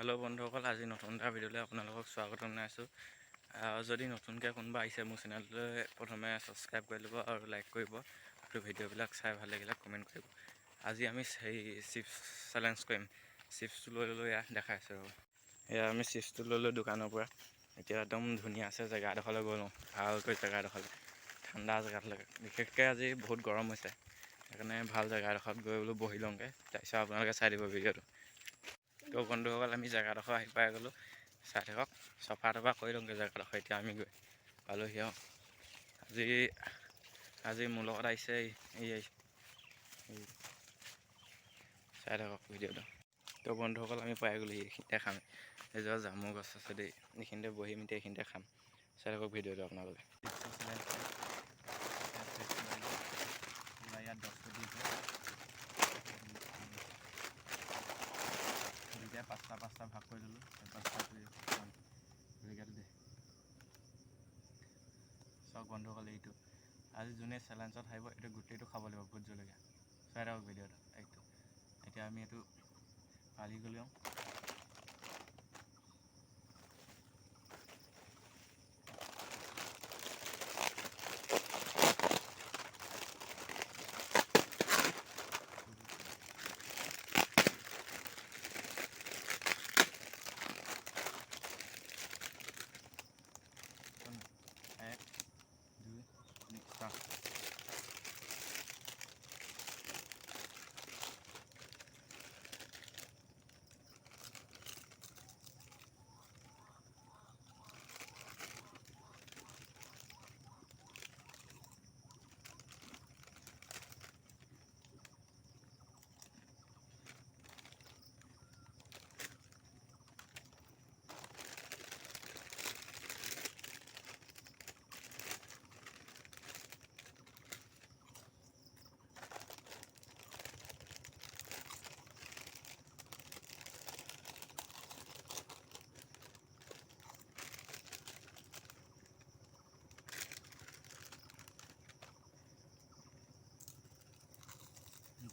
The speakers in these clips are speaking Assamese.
হেল্ল' বন্ধুসকল, আজি নতুন এটা ভিডিঅ'লৈ আপোনালোকক স্বাগতম জনাইছোঁ। যদি নতুনকৈ কোনোবা আহিছে মোৰ চেনেলটোলৈ প্ৰথমে ছাবস্ক্ৰাইব কৰি ল'ব আৰু লাইক কৰিব আৰু ভিডিঅ'বিলাক চাই ভাল লাগিলে কমেণ্ট কৰিব। আজি আমি সেই চিপছ চেলেঞ্জ কৰিম। চিপছটো লৈ দেখাইছোঁ আৰু এয়া আমি চিপছটো লৈ দোকানৰ পৰা। এতিয়া একদম ধুনীয়া আছে জেগা এডোখৰলৈ গ'লোঁ, ভালকৈ জেগা এডোখৰলৈ, ঠাণ্ডা জেগাটোলৈ। বিশেষকৈ আজি বহুত গৰম হৈছে, সেইকাৰণে ভাল জেগা এডোখৰত গৈ বোলো বহি লওঁগৈ। তাৰপিছত আপোনালোকে চাই দিব ভিডিঅ'টো। তো বন্ধুসকল, আমি জেগাডোখৰ আহি পাই গ'লোঁ। চাই থাকক, চফা তফা কৰি লওঁগৈ জেগাডোখৰ। এতিয়া আমি গৈ পালোঁহি আৰু আজি মোৰ লগত আহিছে এই চাই থাকক ভিডিঅ'টো। তো বন্ধুসকল, আমি পাই গ'লোঁ এইখিনিতে খাম। এজোপা জামু গছ আছে দেই, এইখিনিতে বহিম, এতিয়া এইখিনিতে খাম। চাই থাকক ভিডিঅ'টো আপোনালোকে। ইয়াত 10 দুইটাই পাঁচটা ভাগ কৰি ল'লোঁ। চাওক বন্ধুসকল, এইটো আজি যোনে চেলেঞ্জত আহিব এইটো গোটেইটো খাব লাগিব, ভোট জলকীয়া। চাই থাকক ভিডিঅ'টো এইটো। এতিয়া আমি এইটো ফালি গ'লেও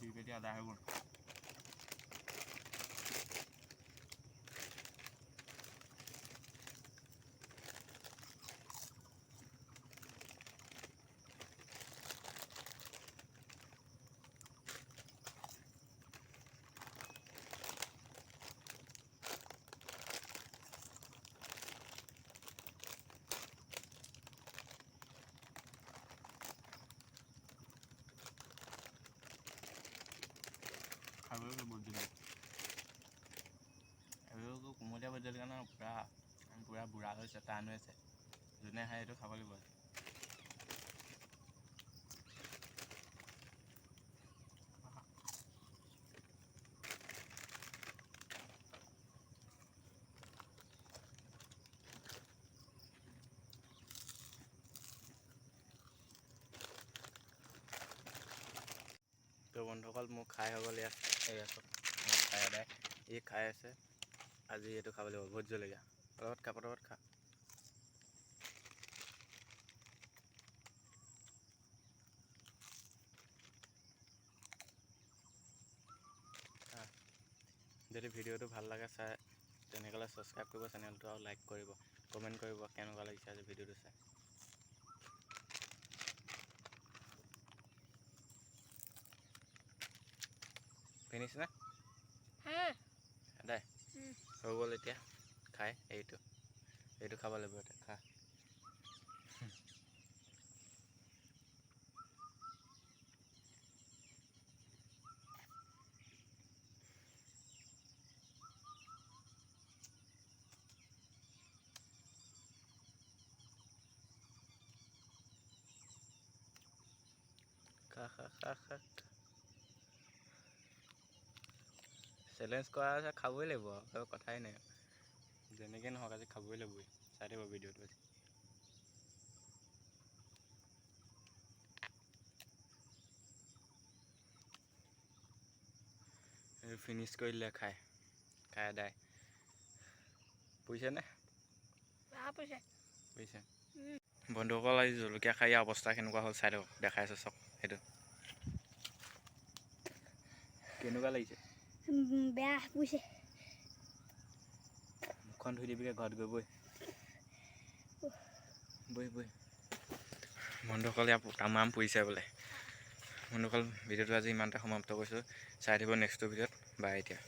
দুই পেটি আদা হৈ গ'ল। খাবলৈ বহুত জলকীয়া, এইটো কুমলীয়া বহুত জলকীয়া নহয়, পূৰা বুঢ়া হৈছে, টান হৈ আছে। যোনে খায় এইটো খাব লাগিব। তো বন্ধুসকল, মোক খাই হৈ গ'ল। ইয়াত খাই আদায়, ই খাই আছে। আজি এইটো খাব লাগিব, ভোট জলকীয়া। পটাপট খা। যদি ভিডিঅ'টো ভাল লাগে চাই, তেনেহ'লে ছাবস্ক্ৰাইব কৰিব চেনেলটো আৰু লাইক কৰিব, কমেণ্ট কৰিব কেনেকুৱা লাগিছে আজি ভিডিঅ'টো চাই। ফিনিছ নে? আদায় হৈ গ'ল। এতিয়া খাই এইটো খাব লাগিব। এতিয়া খা। চেলেঞ্জ কৰা আছে, খাবই লাগিব আৰু কথাই নাই। যেনেকৈ নহওক আজি খাবই লাগিবই। চাই থাকিব ভিডিঅ'টো। ফিনিছ কৰি দিলে খাই আদায়। বুজিছেনে? বুজিছে বন্ধুসকল, আজি জলকীয়া খাই অৱস্থা কেনেকুৱা হ'ল চাই থাকক, দেখাইছোঁ চাওক। সেইটো কেনেকুৱা লাগিছে? বেয়া বুজিছে। মুখখন ধুই দিবিগৈ ঘৰত গৈ বৈ বৈ বৈ বন্ধুসকল ইয়াত তামাম পৰিছে বোলে। বন্ধুসকল ভিডিঅ'টো আজি ইমানতে সমাপ্ত কৰিছোঁ। চাই থাকিব নেক্সটটো ভিডিঅ'ত। বাই এতিয়া।